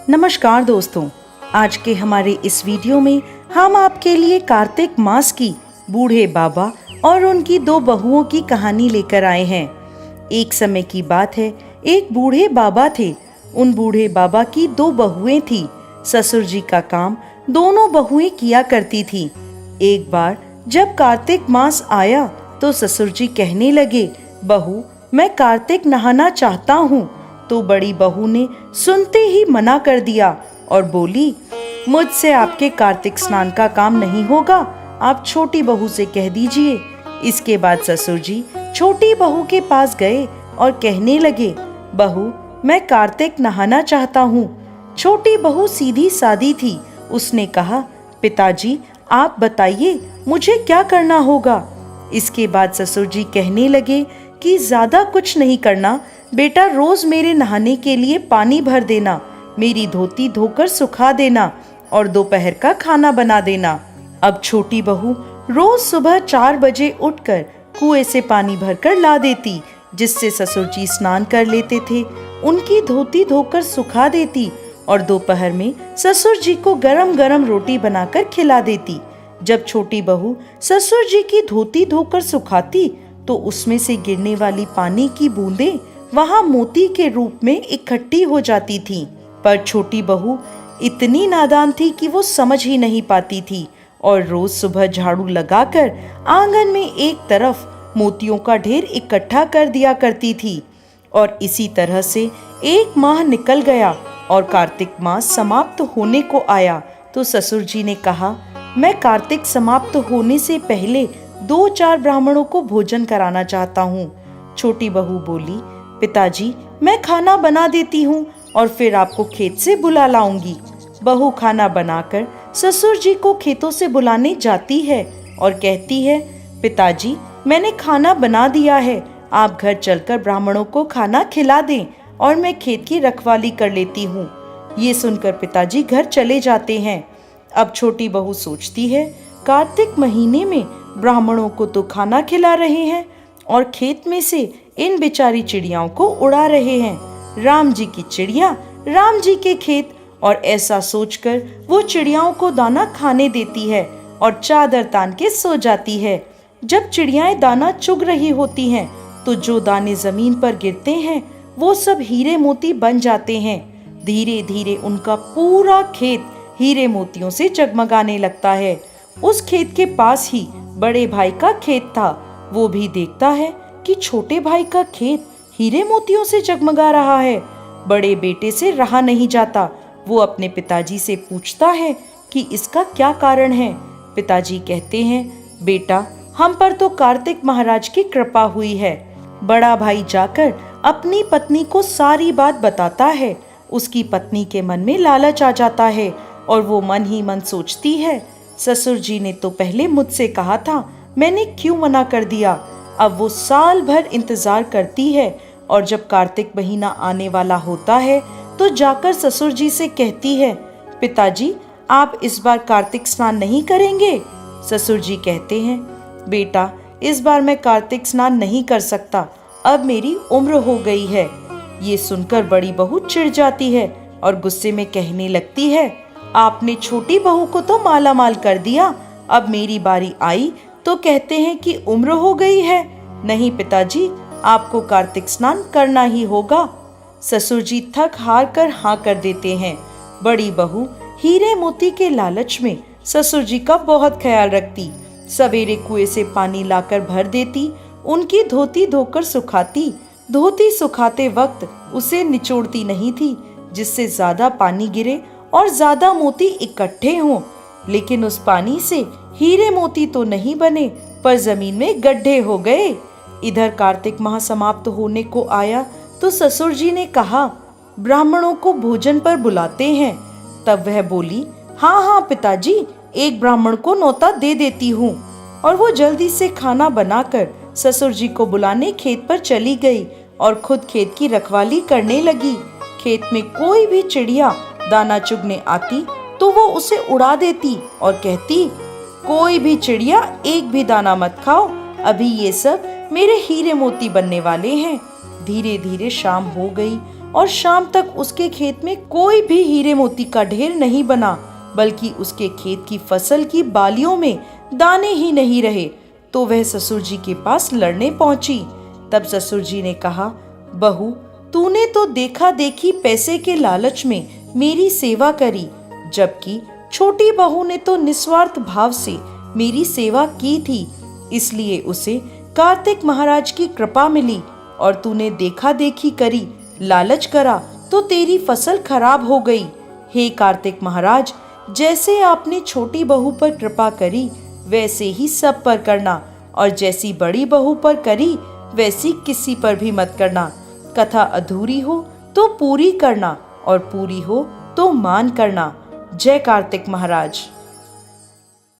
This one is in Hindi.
नमस्कार दोस्तों, आज के हमारे इस वीडियो में हम आपके लिए कार्तिक मास की बूढ़े बाबा और उनकी दो बहुओं की कहानी लेकर आए हैं। एक समय की बात है, एक बूढ़े बाबा थे। उन बूढ़े बाबा की दो बहुएं थी। ससुर जी का काम दोनों बहुएं किया करती थी। एक बार जब कार्तिक मास आया तो ससुर जी कहने लगे, बहू मैं कार्तिक नहाना चाहता हूँ। तो बड़ी बहू ने सुनते ही मना कर दिया और बोली, मुझसे आपके कार्तिक स्नान का काम नहीं होगा, आप छोटी बहू से कह दीजिए। इसके बाद ससुर जी छोटी बहू के पास गए और कहने लगे, बहू मैं कार्तिक नहाना चाहता हूँ। छोटी बहू सीधी सादी थी। उसने कहा, पिताजी आप बताइए मुझे क्या करना होगा। इसके बाद ससुर जी कहने लगे कि ज्यादा कुछ नहीं करना बेटा, रोज मेरे नहाने के लिए पानी भर देना, मेरी धोती धोकर सुखा देना और दोपहर का खाना बना देना। अब छोटी बहू रोज सुबह 4 बजे उठकर कुएं से पानी भरकर ला देती, जिससे ससुर जी स्नान कर लेते थे, उनकी धोती धोकर सुखा देती और दोपहर में ससुर जी को गरम गरम रोटी बनाकर खिला देती। जब छोटी बहू ससुर जी की धोती धोकर सुखाती तो उसमें से गिरने वाली पानी की बूंदें वहां मोती के रूप में इकट्ठी हो जाती थीं। पर छोटी बहू इतनी नादान थी कि वो समझ ही नहीं पाती थी और रोज सुबह झाड़ू लगाकर आंगन में एक तरफ मोतियों का ढेर इकट्ठा कर दिया करती थी। और इसी तरह से 1 माह निकल गया और कार्तिक मास समाप्त होने को आया तो ससुर जी ने कहा, मैं कार्तिक समाप्त होने से पहले 2-4 ब्राह्मणों को भोजन कराना चाहता हूँ। छोटी बहू बोली, पिताजी मैं खाना बना देती हूँ और फिर आपको खेत से बुला लाऊंगी। बहू खाना बनाकर ससुर जी को खेतों से बुलाने जाती है और कहती है, पिताजी मैंने खाना बना दिया है, आप घर चलकर ब्राह्मणों को खाना खिला दें और मैं खेत की रखवाली कर लेती हूँ। ये सुनकर पिताजी घर चले जाते हैं। अब छोटी बहू सोचती है, कार्तिक महीने में ब्राह्मणों को तो खाना खिला रहे हैं और खेत में से इन बेचारी चिड़ियाओं को उड़ा रहे हैं। राम जी की चिड़िया राम जी के खेत। और ऐसा सोचकर वो चिड़ियाओं को दाना खाने देती है और चादर तान के सो जाती है। जब चिड़ियाएं दाना चुग रही होती हैं तो जो दाने जमीन पर गिरते हैं वो सब हीरे मोती बन जाते हैं। धीरे धीरे उनका पूरा खेत हीरे मोतियों से जगमगाने लगता है। उस खेत के पास ही बड़े भाई का खेत था। वो भी देखता है कि छोटे भाई का खेत हीरे मोतियों से जगमगा रहा है। बड़े बेटे से रहा नहीं जाता। वो अपने पिताजी से पूछता है कि इसका क्या कारण है। पिताजी कहते हैं, बेटा हम पर तो कार्तिक महाराज की कृपा हुई है। बड़ा भाई जाकर अपनी पत्नी को सारी बात बताता है। उसकी पत्नी के मन में लालच आ जाता है और वो मन ही मन सोचती है, ससुर जी ने तो पहले मुझसे कहा था, मैंने क्यों मना कर दिया। अब वो साल भर इंतजार करती है और जब कार्तिक महीना आने वाला होता है तो जाकर ससुर जी से कहती है, पिताजी आप इस बार कार्तिक स्नान नहीं करेंगे। ससुर जी कहते हैं, बेटा इस बार मैं कार्तिक स्नान नहीं कर सकता, अब मेरी उम्र हो गई है। ये सुनकर बड़ी बहू चिढ़ जाती है और गुस्से में कहने लगती है, आपने छोटी बहू को तो माला माल कर दिया, अब मेरी बारी आई तो कहते हैं कि उम्र हो गई है। नहीं पिताजी, आपको कार्तिक स्नान करना ही होगा। ससुर जी थक हार कर हाँ कर देते हैं। बड़ी बहू हीरे मोती के लालच में ससुर जी का बहुत ख्याल रखती। सवेरे कुएं से पानी लाकर भर देती, उनकी धोती धोकर सुखाती। धोती सुखाते वक्त उसे निचोड़ती नहीं थी, जिससे ज्यादा पानी गिरे और ज्यादा मोती इकट्ठे हों। लेकिन उस पानी से हीरे मोती तो नहीं बने, पर जमीन में गड्ढे हो गए। इधर कार्तिक माह समाप्त होने को आया तो ससुर जी ने कहा, ब्राह्मणों को भोजन पर बुलाते हैं। तब वह बोली, हाँ हाँ पिताजी, एक ब्राह्मण को न्योता दे देती हूँ। और वो जल्दी से खाना बनाकर ससुर जी को बुलाने खेत पर चली गई और खुद खेत की रखवाली करने लगी। खेत में कोई भी चिड़िया दाना चुगने आती तो वो उसे उड़ा देती और कहती, कोई भी चिड़िया एक भी दाना मत खाओ, अभी ये सब मेरे हीरे मोती बनने वाले हैं। धीरे धीरे शाम हो गई और शाम तक उसके खेत में कोई भी हीरे मोती का ढेर नहीं बना, बल्कि उसके खेत की फसल की बालियों में दाने ही नहीं रहे, तो वह ससुर जी के पास लड़ने पहुंची। तब ससुर जी ने कहा, बहू, तूने तो देखा देखी पैसे के लालच में मेरी सेवा करी, जबकि छोटी बहू ने तो निस्वार्थ भाव से मेरी सेवा की थी, इसलिए उसे कार्तिक महाराज की कृपा मिली। और तूने देखा देखी करी, लालच करा, तो तेरी फसल खराब हो गई। हे कार्तिक महाराज, जैसे आपने छोटी बहू पर कृपा करी, वैसे ही सब पर करना, और जैसी बड़ी बहू पर करी, वैसी किसी पर भी मत करना। कथा अधूरी हो तो पूरी करना, और पूरी हो तो मान करना। जय कार्तिक महाराज।